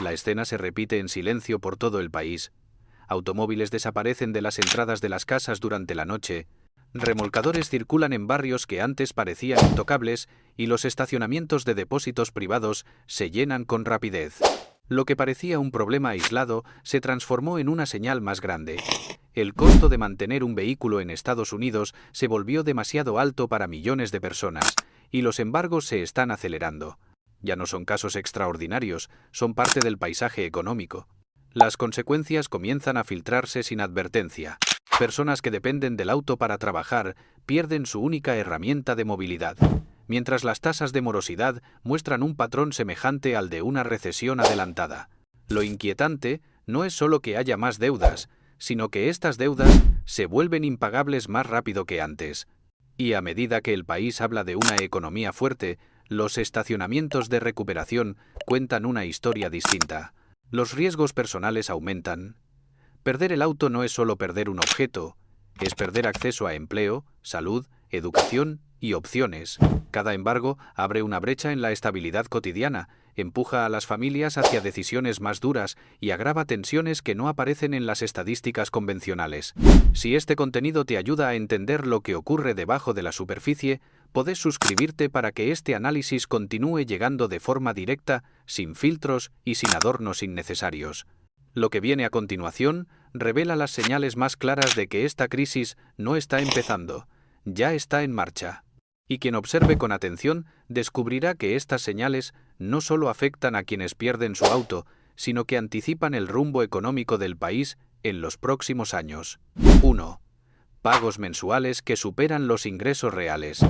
La escena se repite en silencio por todo el país. Automóviles desaparecen de las entradas de las casas durante la noche. Remolcadores circulan en barrios que antes parecían intocables y los estacionamientos de depósitos privados se llenan con rapidez. Lo que parecía un problema aislado se transformó en una señal más grande. El costo de mantener un vehículo en Estados Unidos se volvió demasiado alto para millones de personas, y los embargos se están acelerando. Ya no son casos extraordinarios, son parte del paisaje económico. Las consecuencias comienzan a filtrarse sin advertencia. Personas que dependen del auto para trabajar pierden su única herramienta de movilidad, mientras las tasas de morosidad muestran un patrón semejante al de una recesión adelantada. Lo inquietante no es solo que haya más deudas, sino que estas deudas se vuelven impagables más rápido que antes. Y a medida que el país habla de una economía fuerte, los estacionamientos de recuperación cuentan una historia distinta. Los riesgos personales aumentan. Perder el auto no es solo perder un objeto, es perder acceso a empleo, salud, educación y opciones. Cada embargo abre una brecha en la estabilidad cotidiana, empuja a las familias hacia decisiones más duras y agrava tensiones que no aparecen en las estadísticas convencionales. Si este contenido te ayuda a entender lo que ocurre debajo de la superficie, podés suscribirte para que este análisis continúe llegando de forma directa, sin filtros y sin adornos innecesarios. Lo que viene a continuación revela las señales más claras de que esta crisis no está empezando, ya está en marcha. Y quien observe con atención descubrirá que estas señales no solo afectan a quienes pierden su auto, sino que anticipan el rumbo económico del país en los próximos años. 1. Pagos mensuales que superan los ingresos reales.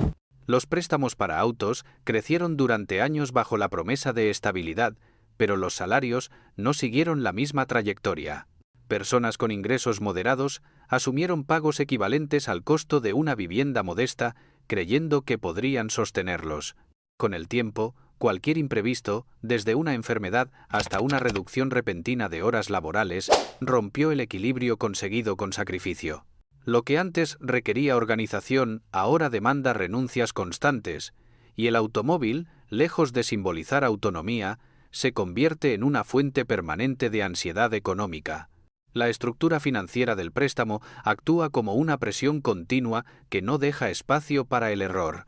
Los préstamos para autos crecieron durante años bajo la promesa de estabilidad, pero los salarios no siguieron la misma trayectoria. Personas con ingresos moderados asumieron pagos equivalentes al costo de una vivienda modesta, creyendo que podrían sostenerlos. Con el tiempo, cualquier imprevisto, desde una enfermedad hasta una reducción repentina de horas laborales, rompió el equilibrio conseguido con sacrificio. Lo que antes requería organización ahora demanda renuncias constantes, y el automóvil, lejos de simbolizar autonomía, se convierte en una fuente permanente de ansiedad económica. La estructura financiera del préstamo actúa como una presión continua que no deja espacio para el error.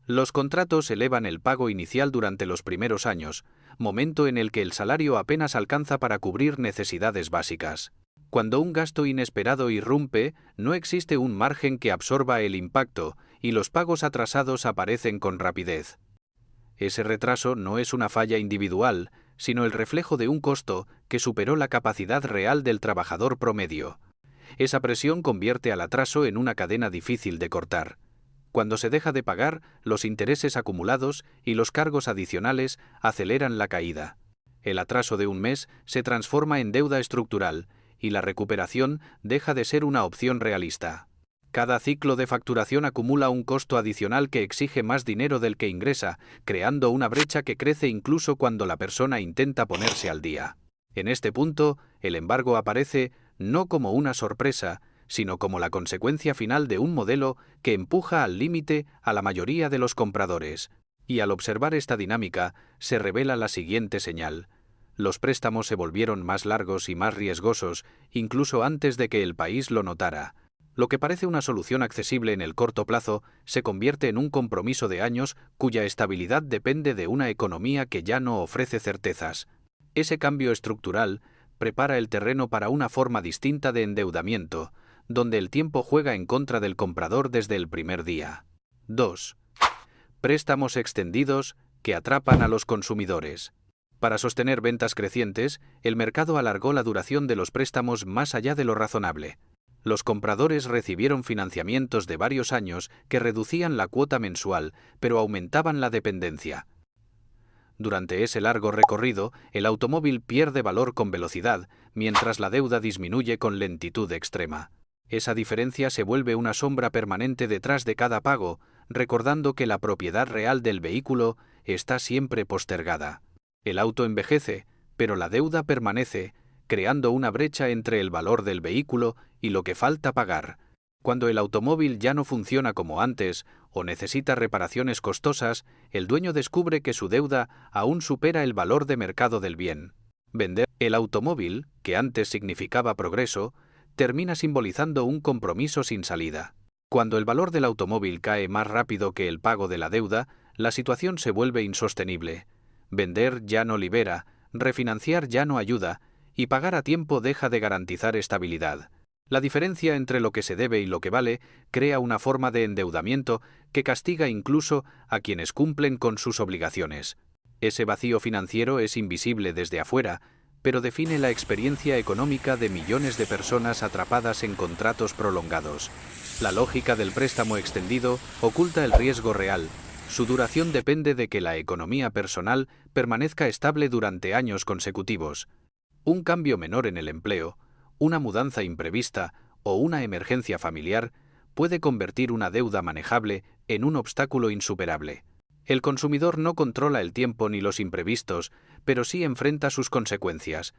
Los contratos elevan el pago inicial durante los primeros años, momento en el que el salario apenas alcanza para cubrir necesidades básicas. Cuando un gasto inesperado irrumpe, no existe un margen que absorba el impacto, y los pagos atrasados aparecen con rapidez. Ese retraso no es una falla individual, sino el reflejo de un costo que superó la capacidad real del trabajador promedio. Esa presión convierte al atraso en una cadena difícil de cortar. Cuando se deja de pagar, los intereses acumulados y los cargos adicionales aceleran la caída. El atraso de un mes se transforma en deuda estructural, y la recuperación deja de ser una opción realista. Cada ciclo de facturación acumula un costo adicional que exige más dinero del que ingresa, creando una brecha que crece incluso cuando la persona intenta ponerse al día. En este punto, el embargo aparece no como una sorpresa, sino como la consecuencia final de un modelo que empuja al límite a la mayoría de los compradores. Y al observar esta dinámica, se revela la siguiente señal. Los préstamos se volvieron más largos y más riesgosos, incluso antes de que el país lo notara. Lo que parece una solución accesible en el corto plazo se convierte en un compromiso de años cuya estabilidad depende de una economía que ya no ofrece certezas. Ese cambio estructural prepara el terreno para una forma distinta de endeudamiento, donde el tiempo juega en contra del comprador desde el primer día. 2. Préstamos extendidos que atrapan a los consumidores. Para sostener ventas crecientes, el mercado alargó la duración de los préstamos más allá de lo razonable. Los compradores recibieron financiamientos de varios años que reducían la cuota mensual, pero aumentaban la dependencia. Durante ese largo recorrido, el automóvil pierde valor con velocidad, mientras la deuda disminuye con lentitud extrema. Esa diferencia se vuelve una sombra permanente detrás de cada pago, recordando que la propiedad real del vehículo está siempre postergada. El auto envejece, pero la deuda permanece, creando una brecha entre el valor del vehículo y lo que falta pagar. Cuando el automóvil ya no funciona como antes o necesita reparaciones costosas, el dueño descubre que su deuda aún supera el valor de mercado del bien. Vender el automóvil, que antes significaba progreso, termina simbolizando un compromiso sin salida. Cuando el valor del automóvil cae más rápido que el pago de la deuda, la situación se vuelve insostenible. Vender ya no libera, refinanciar ya no ayuda, y pagar a tiempo deja de garantizar estabilidad. La diferencia entre lo que se debe y lo que vale crea una forma de endeudamiento que castiga incluso a quienes cumplen con sus obligaciones. Ese vacío financiero es invisible desde afuera, pero define la experiencia económica de millones de personas atrapadas en contratos prolongados. La lógica del préstamo extendido oculta el riesgo real. Su duración depende de que la economía personal permanezca estable durante años consecutivos. Un cambio menor en el empleo, una mudanza imprevista o una emergencia familiar puede convertir una deuda manejable en un obstáculo insuperable. El consumidor no controla el tiempo ni los imprevistos, pero sí enfrenta sus consecuencias.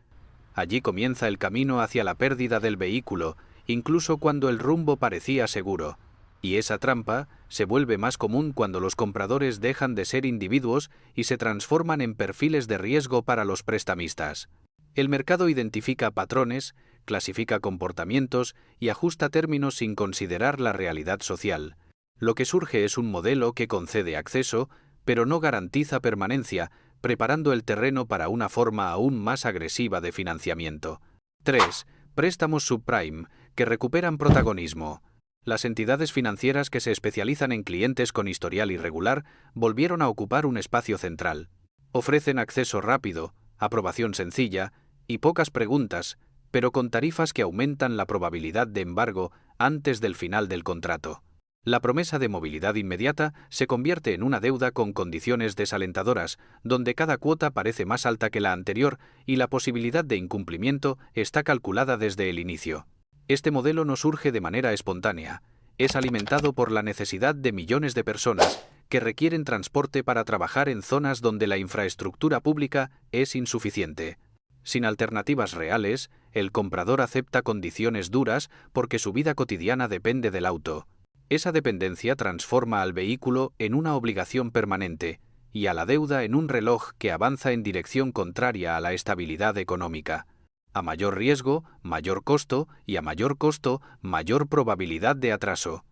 Allí comienza el camino hacia la pérdida del vehículo, incluso cuando el rumbo parecía seguro. Y esa trampa se vuelve más común cuando los compradores dejan de ser individuos y se transforman en perfiles de riesgo para los prestamistas. El mercado identifica patrones, clasifica comportamientos y ajusta términos sin considerar la realidad social. Lo que surge es un modelo que concede acceso, pero no garantiza permanencia, preparando el terreno para una forma aún más agresiva de financiamiento. 3. Préstamos subprime, que recuperan protagonismo. Las entidades financieras que se especializan en clientes con historial irregular volvieron a ocupar un espacio central. Ofrecen acceso rápido, aprobación sencilla y pocas preguntas, pero con tarifas que aumentan la probabilidad de embargo antes del final del contrato. La promesa de movilidad inmediata se convierte en una deuda con condiciones desalentadoras, donde cada cuota parece más alta que la anterior y la posibilidad de incumplimiento está calculada desde el inicio. Este modelo no surge de manera espontánea, es alimentado por la necesidad de millones de personas que requieren transporte para trabajar en zonas donde la infraestructura pública es insuficiente. Sin alternativas reales, el comprador acepta condiciones duras porque su vida cotidiana depende del auto. Esa dependencia transforma al vehículo en una obligación permanente y a la deuda en un reloj que avanza en dirección contraria a la estabilidad económica. A mayor riesgo, mayor costo, y a mayor costo, mayor probabilidad de atraso.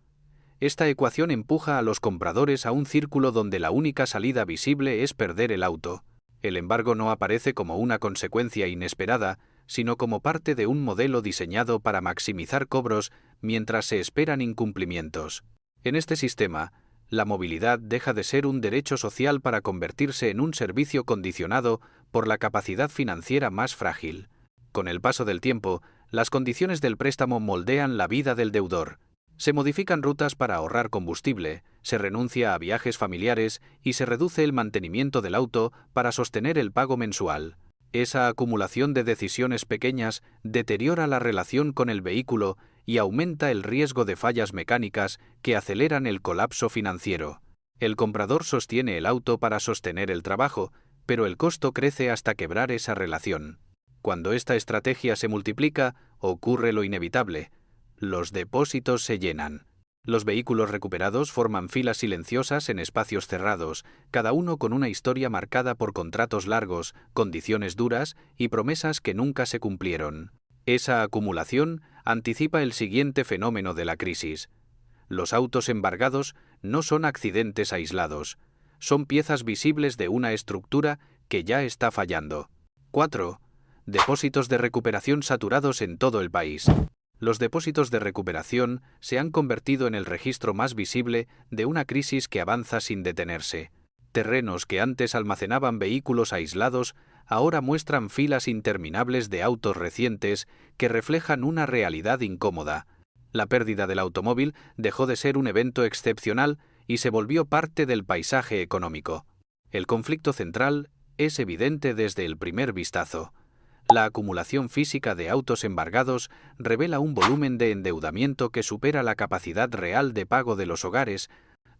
Esta ecuación empuja a los compradores a un círculo donde la única salida visible es perder el auto. El embargo no aparece como una consecuencia inesperada, sino como parte de un modelo diseñado para maximizar cobros mientras se esperan incumplimientos. En este sistema, la movilidad deja de ser un derecho social para convertirse en un servicio condicionado por la capacidad financiera más frágil. Con el paso del tiempo, las condiciones del préstamo moldean la vida del deudor. Se modifican rutas para ahorrar combustible, se renuncia a viajes familiares y se reduce el mantenimiento del auto para sostener el pago mensual. Esa acumulación de decisiones pequeñas deteriora la relación con el vehículo y aumenta el riesgo de fallas mecánicas que aceleran el colapso financiero. El comprador sostiene el auto para sostener el trabajo, pero el costo crece hasta quebrar esa relación. Cuando esta estrategia se multiplica, ocurre lo inevitable. Los depósitos se llenan. Los vehículos recuperados forman filas silenciosas en espacios cerrados, cada uno con una historia marcada por contratos largos, condiciones duras y promesas que nunca se cumplieron. Esa acumulación anticipa el siguiente fenómeno de la crisis. Los autos embargados no son accidentes aislados, son piezas visibles de una estructura que ya está fallando. 4. Depósitos de recuperación saturados en todo el país. Los depósitos de recuperación se han convertido en el registro más visible de una crisis que avanza sin detenerse. Terrenos que antes almacenaban vehículos aislados ahora muestran filas interminables de autos recientes que reflejan una realidad incómoda. La pérdida del automóvil dejó de ser un evento excepcional y se volvió parte del paisaje económico. El conflicto central es evidente desde el primer vistazo. La acumulación física de autos embargados revela un volumen de endeudamiento que supera la capacidad real de pago de los hogares,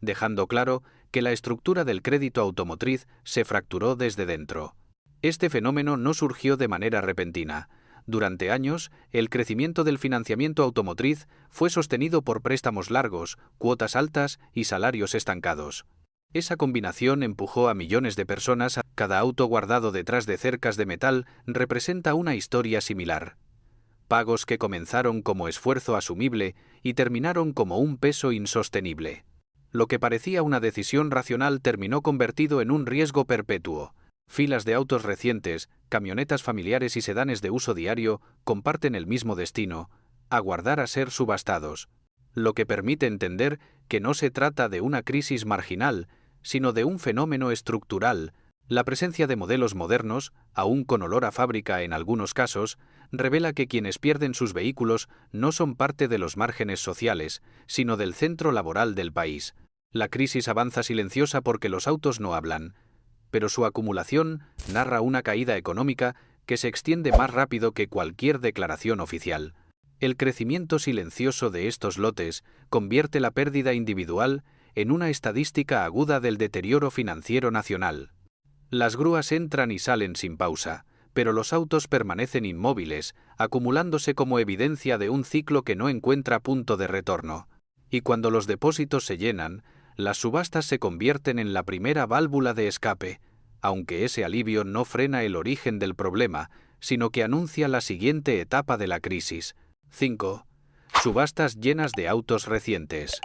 dejando claro que la estructura del crédito automotriz se fracturó desde dentro. Este fenómeno no surgió de manera repentina. Durante años, el crecimiento del financiamiento automotriz fue sostenido por préstamos largos, cuotas altas y salarios estancados. Esa combinación empujó a millones de personas. Cada auto guardado detrás de cercas de metal representa una historia similar. Pagos que comenzaron como esfuerzo asumible y terminaron como un peso insostenible. Lo que parecía una decisión racional terminó convertido en un riesgo perpetuo. Filas de autos recientes, camionetas familiares y sedanes de uso diario comparten el mismo destino: aguardar a ser subastados. Lo que permite entender que no se trata de una crisis marginal, sino de un fenómeno estructural. La presencia de modelos modernos, aún con olor a fábrica en algunos casos, revela que quienes pierden sus vehículos no son parte de los márgenes sociales, sino del centro laboral del país. La crisis avanza silenciosa porque los autos no hablan, pero su acumulación narra una caída económica que se extiende más rápido que cualquier declaración oficial. El crecimiento silencioso de estos lotes convierte la pérdida individual en una estadística aguda del deterioro financiero nacional. Las grúas entran y salen sin pausa, pero los autos permanecen inmóviles, acumulándose como evidencia de un ciclo que no encuentra punto de retorno. Y cuando los depósitos se llenan, las subastas se convierten en la primera válvula de escape, aunque ese alivio no frena el origen del problema, sino que anuncia la siguiente etapa de la crisis. 5. Subastas llenas de autos recientes.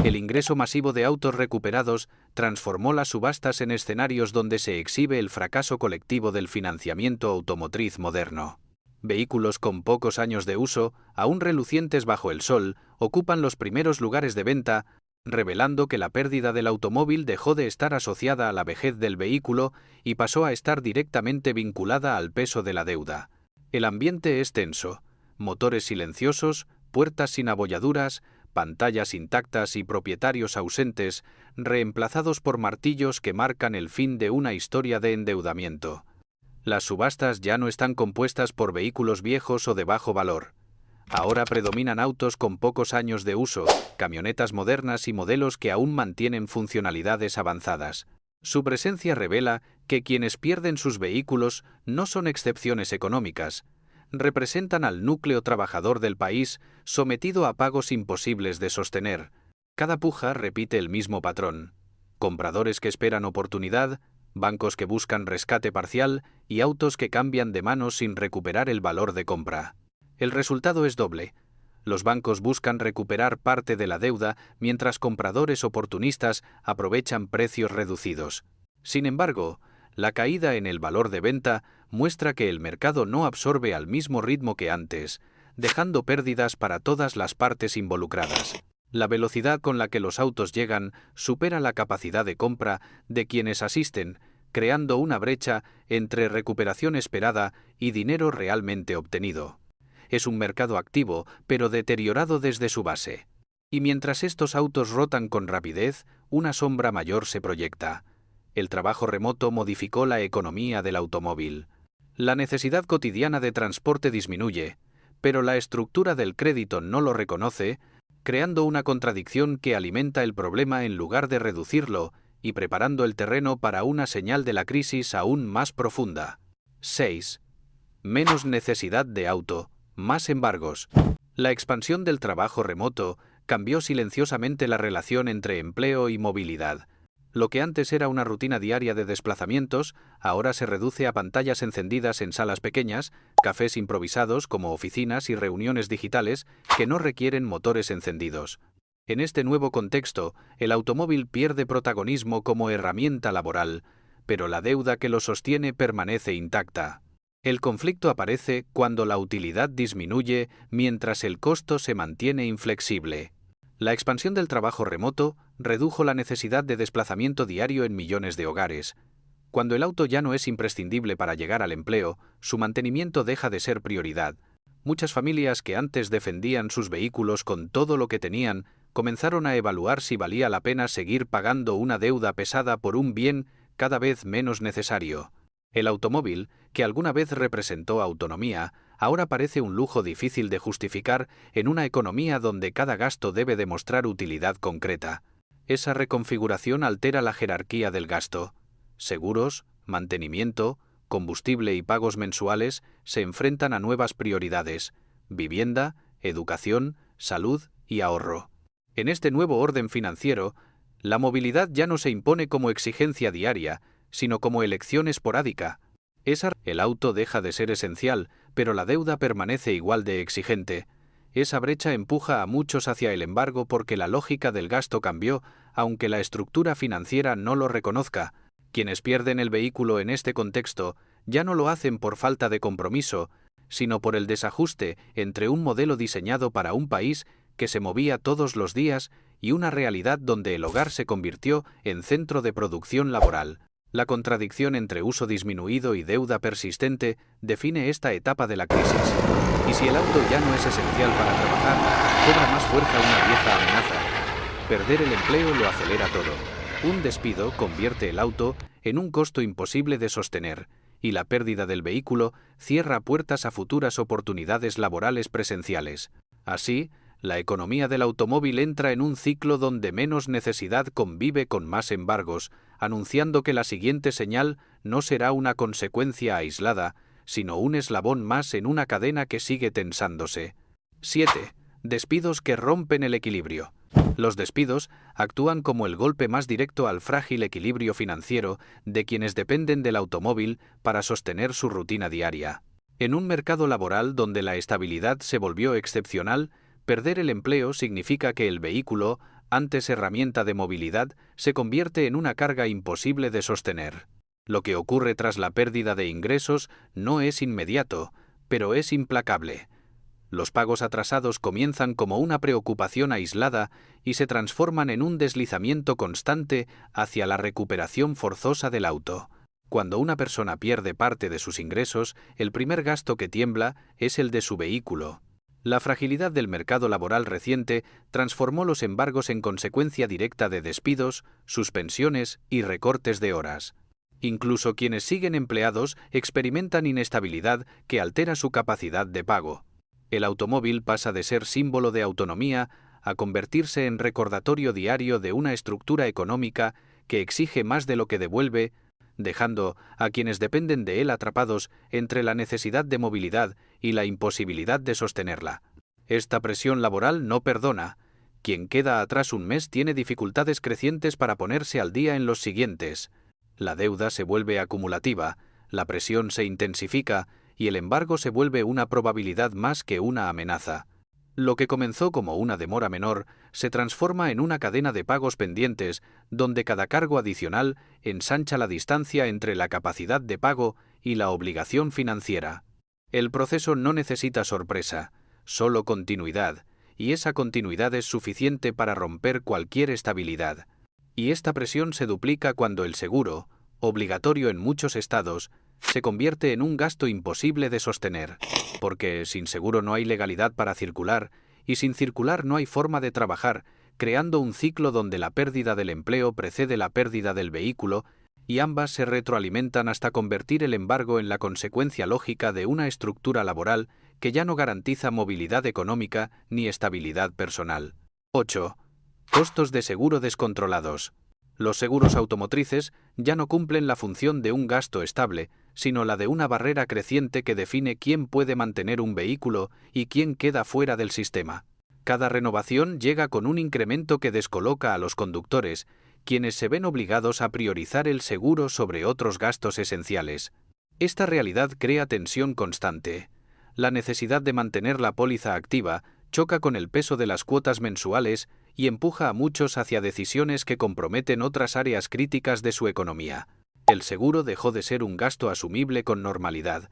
El ingreso masivo de autos recuperados transformó las subastas en escenarios donde se exhibe el fracaso colectivo del financiamiento automotriz moderno. Vehículos con pocos años de uso, aún relucientes bajo el sol, ocupan los primeros lugares de venta, revelando que la pérdida del automóvil dejó de estar asociada a la vejez del vehículo y pasó a estar directamente vinculada al peso de la deuda. El ambiente es tenso: motores silenciosos, puertas sin abolladuras, pantallas intactas y propietarios ausentes, reemplazados por martillos que marcan el fin de una historia de endeudamiento. Las subastas ya no están compuestas por vehículos viejos o de bajo valor. Ahora predominan autos con pocos años de uso, camionetas modernas y modelos que aún mantienen funcionalidades avanzadas. Su presencia revela que quienes pierden sus vehículos no son excepciones económicas. Representan al núcleo trabajador del país, sometido a pagos imposibles de sostener. Cada puja repite el mismo patrón: compradores que esperan oportunidad, bancos que buscan rescate parcial y autos que cambian de manos sin recuperar el valor de compra. El resultado es doble. Los bancos buscan recuperar parte de la deuda, mientras compradores oportunistas aprovechan precios reducidos. Sin embargo, la caída en el valor de venta muestra que el mercado no absorbe al mismo ritmo que antes, dejando pérdidas para todas las partes involucradas. La velocidad con la que los autos llegan supera la capacidad de compra de quienes asisten, creando una brecha entre recuperación esperada y dinero realmente obtenido. Es un mercado activo, pero deteriorado desde su base. Y mientras estos autos rotan con rapidez, una sombra mayor se proyecta. El trabajo remoto modificó la economía del automóvil. La necesidad cotidiana de transporte disminuye, pero la estructura del crédito no lo reconoce, creando una contradicción que alimenta el problema en lugar de reducirlo y preparando el terreno para una señal de la crisis aún más profunda. 6. Menos necesidad de auto, más embargos. La expansión del trabajo remoto cambió silenciosamente la relación entre empleo y movilidad. Lo que antes era una rutina diaria de desplazamientos, ahora se reduce a pantallas encendidas en salas pequeñas, cafés improvisados como oficinas y reuniones digitales que no requieren motores encendidos. En este nuevo contexto, el automóvil pierde protagonismo como herramienta laboral, pero la deuda que lo sostiene permanece intacta. El conflicto aparece cuando la utilidad disminuye mientras el costo se mantiene inflexible. La expansión del trabajo remoto redujo la necesidad de desplazamiento diario en millones de hogares. Cuando el auto ya no es imprescindible para llegar al empleo, su mantenimiento deja de ser prioridad. Muchas familias que antes defendían sus vehículos con todo lo que tenían, comenzaron a evaluar si valía la pena seguir pagando una deuda pesada por un bien cada vez menos necesario. El automóvil, que alguna vez representó autonomía, ahora parece un lujo difícil de justificar en una economía donde cada gasto debe demostrar utilidad concreta. Esa reconfiguración altera la jerarquía del gasto. Seguros, mantenimiento, combustible y pagos mensuales se enfrentan a nuevas prioridades: vivienda, educación, salud y ahorro. En este nuevo orden financiero, La movilidad ya no se impone como exigencia diaria, sino como elección esporádica. El auto deja de ser esencial, pero la deuda permanece igual de exigente. Esa brecha empuja a muchos hacia el embargo porque la lógica del gasto cambió, aunque la estructura financiera no lo reconozca. Quienes pierden el vehículo en este contexto ya no lo hacen por falta de compromiso, sino por el desajuste entre un modelo diseñado para un país que se movía todos los días y una realidad donde el hogar se convirtió en centro de producción laboral. La contradicción entre uso disminuido y deuda persistente define esta etapa de la crisis. Y si el auto ya no es esencial para trabajar, cobra más fuerza una vieja amenaza. Perder el empleo lo acelera todo. Un despido convierte el auto en un costo imposible de sostener, y la pérdida del vehículo cierra puertas a futuras oportunidades laborales presenciales. Así, la economía del automóvil entra en un ciclo donde menos necesidad convive con más embargos, anunciando que la siguiente señal no será una consecuencia aislada, sino un eslabón más en una cadena que sigue tensándose. 7. Despidos que rompen el equilibrio. Los despidos actúan como el golpe más directo al frágil equilibrio financiero de quienes dependen del automóvil para sostener su rutina diaria. En un mercado laboral donde la estabilidad se volvió excepcional, perder el empleo significa que el vehículo, antes herramienta de movilidad, se convierte en una carga imposible de sostener. Lo que ocurre tras la pérdida de ingresos no es inmediato, pero es implacable. Los pagos atrasados comienzan como una preocupación aislada y se transforman en un deslizamiento constante hacia la recuperación forzosa del auto. Cuando una persona pierde parte de sus ingresos, el primer gasto que tiembla es el de su vehículo. La fragilidad del mercado laboral reciente transformó los embargos en consecuencia directa de despidos, suspensiones y recortes de horas. Incluso quienes siguen empleados experimentan inestabilidad que altera su capacidad de pago. El automóvil pasa de ser símbolo de autonomía a convertirse en recordatorio diario de una estructura económica que exige más de lo que devuelve, dejando a quienes dependen de él atrapados entre la necesidad de movilidad y la imposibilidad de sostenerla. Esta presión laboral no perdona. Quien queda atrás un mes tiene dificultades crecientes para ponerse al día en los siguientes. La deuda se vuelve acumulativa, la presión se intensifica y el embargo se vuelve una probabilidad más que una amenaza. Lo que comenzó como una demora menor se transforma en una cadena de pagos pendientes donde cada cargo adicional ensancha la distancia entre la capacidad de pago y la obligación financiera. El proceso no necesita sorpresa, solo continuidad, y esa continuidad es suficiente para romper cualquier estabilidad. Y esta presión se duplica cuando el seguro, obligatorio en muchos estados, se convierte en un gasto imposible de sostener, porque sin seguro no hay legalidad para circular, y sin circular no hay forma de trabajar, creando un ciclo donde la pérdida del empleo precede la pérdida del vehículo, y ambas se retroalimentan hasta convertir el embargo en la consecuencia lógica de una estructura laboral que ya no garantiza movilidad económica ni estabilidad personal. 8. Costos de seguro descontrolados. Los seguros automotrices ya no cumplen la función de un gasto estable, sino la de una barrera creciente que define quién puede mantener un vehículo y quién queda fuera del sistema. Cada renovación llega con un incremento que descoloca a los conductores, quienes se ven obligados a priorizar el seguro sobre otros gastos esenciales. Esta realidad crea tensión constante. La necesidad de mantener la póliza activa choca con el peso de las cuotas mensuales y empuja a muchos hacia decisiones que comprometen otras áreas críticas de su economía. El seguro dejó de ser un gasto asumible con normalidad.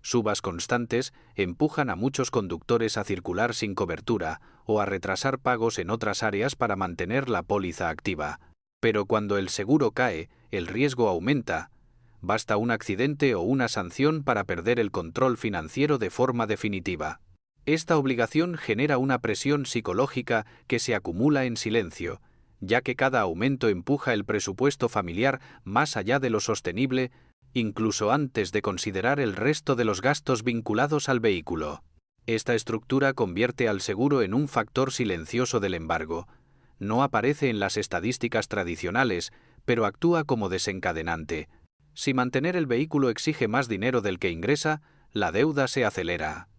Subas constantes empujan a muchos conductores a circular sin cobertura o a retrasar pagos en otras áreas para mantener la póliza activa. Pero cuando el seguro cae, el riesgo aumenta. Basta un accidente o una sanción para perder el control financiero de forma definitiva. Esta obligación genera una presión psicológica que se acumula en silencio, ya que cada aumento empuja el presupuesto familiar más allá de lo sostenible, incluso antes de considerar el resto de los gastos vinculados al vehículo. Esta estructura convierte al seguro en un factor silencioso del embargo. No aparece en las estadísticas tradicionales, pero actúa como desencadenante. Si mantener el vehículo exige más dinero del que ingresa, la deuda se acelera.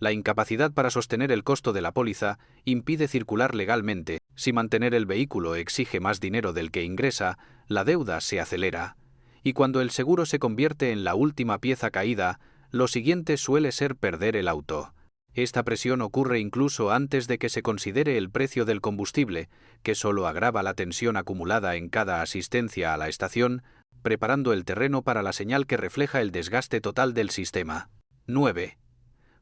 La incapacidad para sostener el costo de la póliza impide circular legalmente, Si mantener el vehículo exige más dinero del que ingresa, la deuda se acelera. Y cuando el seguro se convierte en la última pieza caída, lo siguiente suele ser perder el auto. Esta presión ocurre incluso antes de que se considere el precio del combustible, que solo agrava la tensión acumulada en cada asistencia a la estación, preparando el terreno para la señal que refleja el desgaste total del sistema. 9.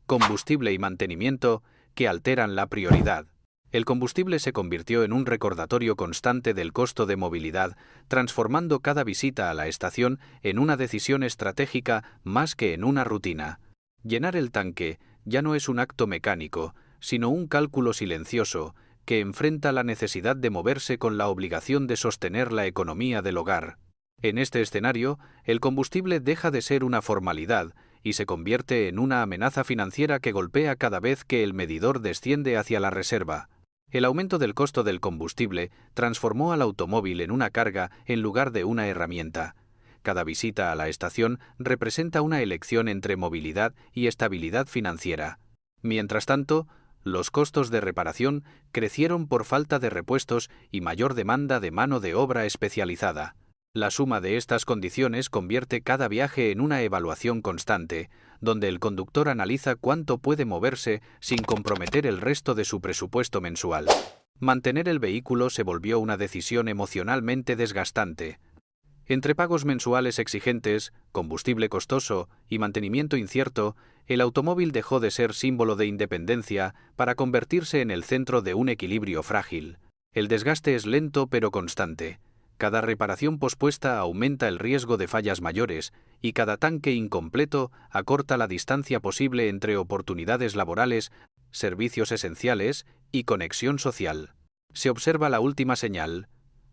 Combustible y mantenimiento que alteran la prioridad. El combustible se convirtió en un recordatorio constante del costo de movilidad, transformando cada visita a la estación en una decisión estratégica más que en una rutina. Llenar el tanque ya no es un acto mecánico, sino un cálculo silencioso que enfrenta la necesidad de moverse con la obligación de sostener la economía del hogar. En este escenario, el combustible deja de ser una formalidad y se convierte en una amenaza financiera que golpea cada vez que el medidor desciende hacia la reserva. El aumento del costo del combustible transformó al automóvil en una carga en lugar de una herramienta. Cada visita a la estación representa una elección entre movilidad y estabilidad financiera. Mientras tanto, los costos de reparación crecieron por falta de repuestos y mayor demanda de mano de obra especializada. La suma de estas condiciones convierte cada viaje en una evaluación constante, donde el conductor analiza cuánto puede moverse sin comprometer el resto de su presupuesto mensual. Mantener el vehículo se volvió una decisión emocionalmente desgastante. Entre pagos mensuales exigentes, combustible costoso y mantenimiento incierto, el automóvil dejó de ser símbolo de independencia para convertirse en el centro de un equilibrio frágil. El desgaste es lento pero constante. Cada reparación pospuesta aumenta el riesgo de fallas mayores y cada tanque incompleto acorta la distancia posible entre oportunidades laborales, servicios esenciales y conexión social. Se observa la última señal: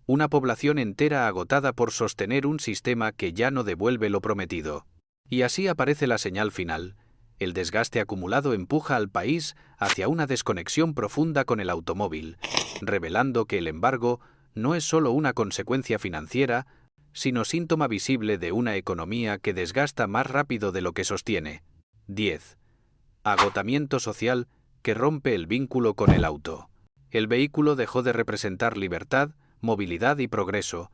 una población entera agotada por sostener un sistema que ya no devuelve lo prometido. Y así aparece la señal final. El desgaste acumulado empuja al país hacia una desconexión profunda con el automóvil, revelando que el embargo no es solo una consecuencia financiera, sino síntoma visible de una economía que desgasta más rápido de lo que sostiene. 10. Agotamiento social que rompe el vínculo con el auto. El vehículo dejó de representar libertad, movilidad y progreso.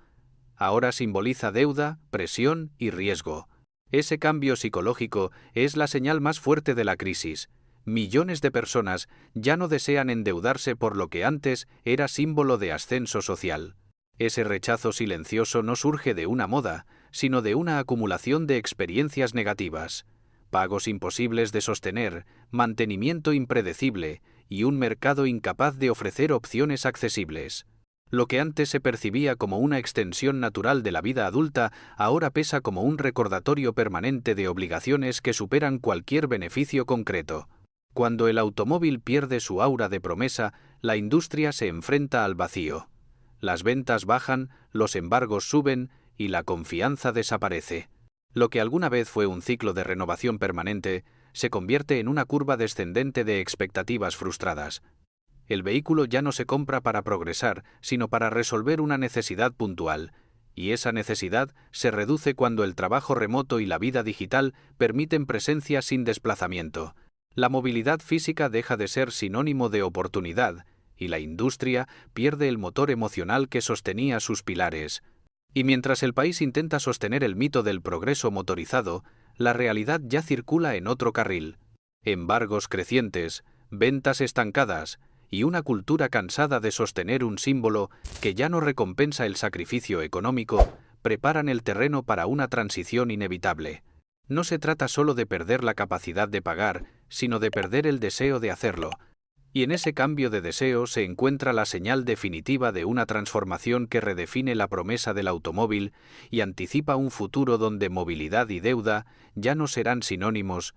Ahora simboliza deuda, presión y riesgo. Ese cambio psicológico es la señal más fuerte de la crisis. Millones de personas ya no desean endeudarse por lo que antes era símbolo de ascenso social. Ese rechazo silencioso no surge de una moda, sino de una acumulación de experiencias negativas. Pagos imposibles de sostener, mantenimiento impredecible y un mercado incapaz de ofrecer opciones accesibles. Lo que antes se percibía como una extensión natural de la vida adulta, ahora pesa como un recordatorio permanente de obligaciones que superan cualquier beneficio concreto. Cuando el automóvil pierde su aura de promesa, la industria se enfrenta al vacío. Las ventas bajan, los embargos suben y la confianza desaparece. Lo que alguna vez fue un ciclo de renovación permanente, se convierte en una curva descendente de expectativas frustradas. El vehículo ya no se compra para progresar, sino para resolver una necesidad puntual, y esa necesidad se reduce cuando el trabajo remoto y la vida digital permiten presencia sin desplazamiento. La movilidad física deja de ser sinónimo de oportunidad, y la industria pierde el motor emocional que sostenía sus pilares. Y mientras el país intenta sostener el mito del progreso motorizado, la realidad ya circula en otro carril. Embargos crecientes, ventas estancadas y una cultura cansada de sostener un símbolo que ya no recompensa el sacrificio económico, preparan el terreno para una transición inevitable. No se trata solo de perder la capacidad de pagar, sino de perder el deseo de hacerlo. Y en ese cambio de deseo se encuentra la señal definitiva de una transformación que redefine la promesa del automóvil y anticipa un futuro donde movilidad y deuda ya no serán sinónimos,